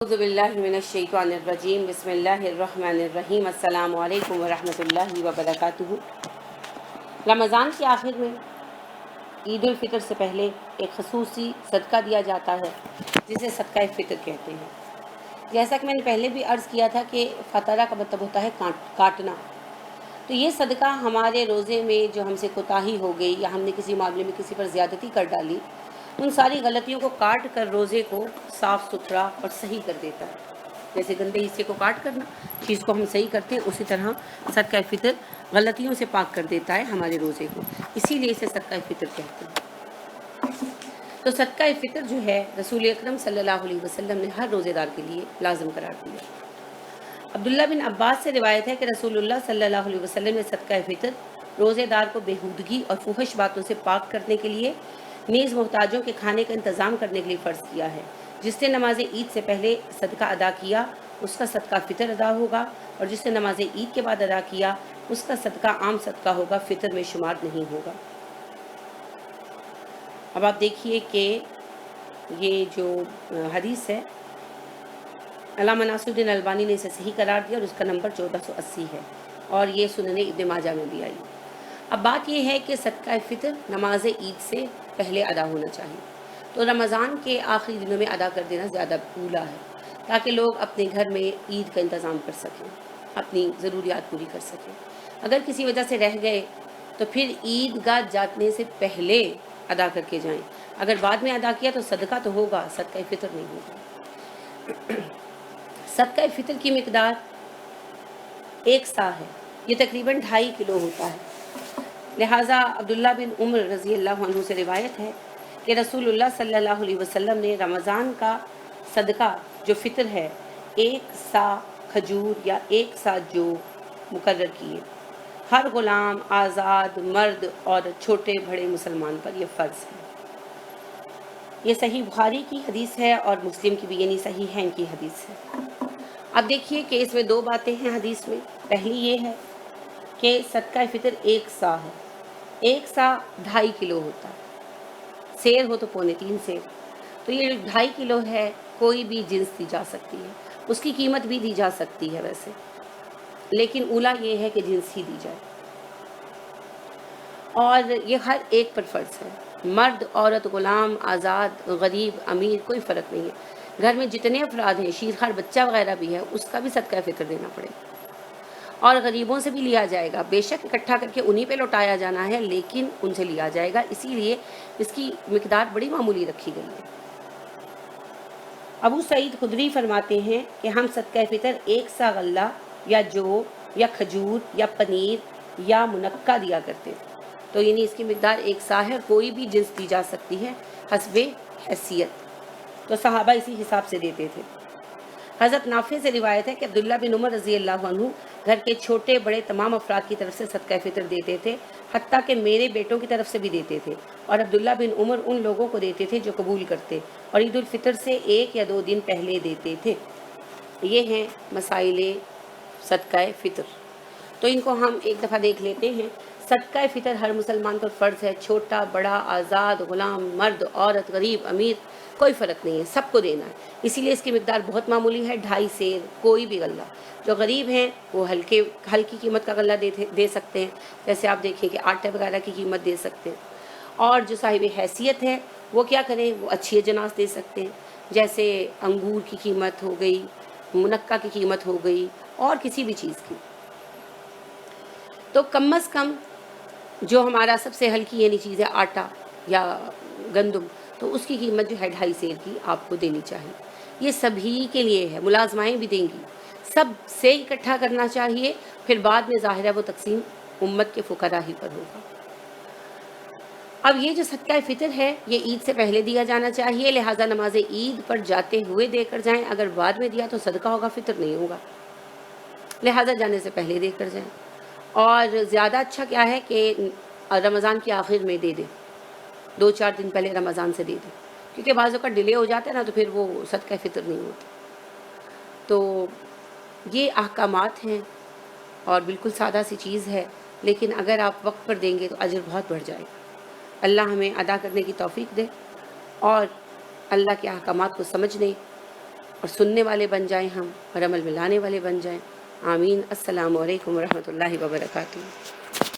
اعوذ باللہ من الشیطان الرجیم بسم اللہ الرحمن الرحیم السلام علیکم ورحمۃ اللہ وبرکاتہ۔ رمضان کے آخر میں عید الفطر سے پہلے ایک خصوصی صدقہ دیا جاتا ہے جسے صدقہ فطر کہتے ہیں۔ جیسا کہ میں نے پہلے بھی عرض کیا تھا کہ فطرہ کا مطلب ہوتا ہے کاٹنا، تو یہ صدقہ ہمارے روزے میں جو ہم سے کوتاہی ہو گئی یا ہم نے کسی معاملے میں کسی پر زیادتی کر ڈالی، ان ساری غلطیوں کو کاٹ کر روزے کو صاف ستھرا اور صحیح کر دیتا ہے۔ جیسے گندے حصے کو کاٹ کرنا چیز کو ہم صحیح کرتے ہیں، اسی طرح صدقہ فطر غلطیوں سے پاک کر دیتا ہے ہمارے روزے کو، اسی لیے اسے صدقہ فطر کہتے ہیں۔ تو صدقہ فطر جو ہے رسول اکرم صلی اللہ علیہ وسلم نے ہر روزے دار کے لیے لازم قرار دیا۔ عبداللہ بن عباس سے روایت ہے کہ رسول اللہ صلی اللہ علیہ وسلم نے صدقہ فطر روزے دار کو بےہودگی اور فحش باتوں سے پاک کرنے کے لیے نیز محتاجوں کے کھانے کا انتظام کرنے کے لیے فرض کیا ہے۔ جس نے نماز عید سے پہلے صدقہ ادا کیا اس کا صدقہ فطر ادا ہوگا، اور جس نے نماز عید کے بعد ادا کیا اس کا صدقہ عام صدقہ ہوگا، فطر میں شمار نہیں ہوگا۔ اب آپ دیکھیے کہ یہ جو حدیث ہے علامہ ناصر الدین البانی نے اسے صحیح قرار دیا اور اس کا نمبر 1480 ہے، اور یہ سنن ابن ماجہ میں بھی آئی۔ اب بات یہ ہے کہ صدقہ فطر نماز عید سے پہلے ادا ہونا چاہیے، تو رمضان کے آخری دنوں میں ادا کر دینا زیادہ اولیٰ ہے، تاکہ لوگ اپنے گھر میں عید کا انتظام کر سکیں، اپنی ضروریات پوری کر سکیں۔ اگر کسی وجہ سے رہ گئے تو پھر عید گاہ جانے سے پہلے ادا کر کے جائیں۔ اگر بعد میں ادا کیا تو صدقہ تو ہوگا، صدقہ فطر نہیں ہوگا۔ صدقہ فطر کی مقدار 1 سا ہے، یہ تقریباً 2.5 کلو ہوتا ہے۔ لہٰذا عبداللہ بن عمر رضی اللہ عنہ سے روایت ہے کہ رسول اللہ صلی اللہ علیہ وسلم نے رمضان کا صدقہ جو فطر ہے 1 سا کھجور یا 1 سا جو مقرر کیے۔ ہر غلام، آزاد، مرد اور چھوٹے بڑے مسلمان پر یہ فرض ہے۔ یہ صحیح بخاری کی حدیث ہے اور مسلم کی بھی، یعنی صحیح ہیں کی حدیث ہے۔ اب دیکھیے کہ اس میں 2 باتیں ہیں حدیث میں۔ پہلی یہ ہے کہ صدقہ فطر 1 سا ہے، 1 سا 2.5 کلو ہوتا ہے، سیر ہو تو 3.25 سیر، تو یہ 2.5 کلو ہے۔ کوئی بھی جنس دی جا سکتی ہے، اس کی قیمت بھی دی جا سکتی ہے ویسے، لیکن اولیٰ یہ ہے کہ جنس ہی دی جائے، اور یہ ہر ایک پر فرض ہے۔ مرد، عورت، غلام، آزاد، غریب، امیر، کوئی فرق نہیں ہے۔ گھر میں جتنے افراد ہیں، شیرخوار بچہ وغیرہ بھی ہے، اس کا بھی صدقہ فطر دینا پڑے گا، اور غریبوں سے بھی لیا جائے گا۔ بے شک اکٹھا کر کے انہی پہ لوٹایا جانا ہے، لیکن ان سے لیا جائے گا، اسی لیے اس کی مقدار بڑی معمولی رکھی گئی ہے۔ ابو سعید خدری فرماتے ہیں کہ ہم صدقہ فطر 1 سا غلہ یا جو یا کھجور یا پنیر یا منقع دیا کرتے تھے، تو یعنی اس کی مقدار 1 سا ہے، کوئی بھی جنس دی جا سکتی ہے حسب حیثیت، تو صحابہ اسی حساب سے دیتے تھے۔ حضرت نافع سے روایت ہے کہ عبداللہ بن عمر رضی اللہ عنہ گھر کے چھوٹے بڑے تمام افراد کی طرف سے صدقہ فطر دیتے تھے، حتیٰ کہ میرے بیٹوں کی طرف سے بھی دیتے تھے، اور عبداللہ بن عمر ان لوگوں کو دیتے تھے جو قبول کرتے، اور عید الفطر سے 1 یا 2 دن پہلے دیتے تھے۔ یہ ہیں مسائل صدقہ فطر، تو ان کو ہم ایک دفعہ دیکھ لیتے ہیں۔ صدقہ فطر ہر مسلمان پر فرض ہے، چھوٹا بڑا، آزاد، غلام، مرد، عورت، غریب، امیر، کوئی فرق نہیں ہے، سب کو دینا ہے۔ اسی لیے اس کی مقدار بہت معمولی ہے، 2.5 سیر، کوئی بھی غلہ۔ جو غریب ہیں وہ ہلکی قیمت کا غلہ دے سکتے ہیں، جیسے آپ دیکھیں کہ آٹے وغیرہ کی قیمت دے سکتے ہیں، اور جو صاحب حیثیت ہے وہ کیا کریں، وہ اچھی اجناس دے سکتے ہیں، جیسے انگور کی قیمت ہو گئی، منقع کی قیمت ہو گئی، اور کسی بھی چیز کی۔ تو کم از کم جو ہمارا سب سے ہلکی یعنی چیز ہے آٹا یا گندم، تو اس کی قیمت جو ہے 2.5 سیر کی آپ کو دینی چاہیے۔ یہ سبھی کے لیے ہے، ملازمائیں بھی دیں گی، سب سے اکٹھا کرنا چاہیے، پھر بعد میں ظاہر ہے وہ تقسیم امت کے فقراء ہی پر ہوگا۔ اب یہ جو صدقہ فطر ہے یہ عید سے پہلے دیا جانا چاہیے، لہٰذا نماز عید پر جاتے ہوئے دے کر جائیں، اگر بعد میں دیا تو صدقہ ہوگا، فطر نہیں ہوگا، لہٰذا جانے سے پہلے دے کر جائیں۔ اور زیادہ اچھا کیا ہے کہ رمضان کے آخر میں دے دیں، 2-4 دن پہلے رمضان سے دے دیں، کیونکہ بعضوں کا ڈیلے ہو جاتا ہے نا، تو پھر وہ صدقہ فطر نہیں ہوتا۔ تو یہ احکامات ہیں، اور بالکل سادہ سی چیز ہے، لیکن اگر آپ وقت پر دیں گے تو اجر بہت بڑھ جائے گا۔ اللہ ہمیں ادا کرنے کی توفیق دے، اور اللہ کے احکامات کو سمجھنے اور سننے والے بن جائیں ہم اور عمل میں لانے والے بن جائیں. آمین. السلام علیکم ورحمۃ اللہ وبرکاتہ.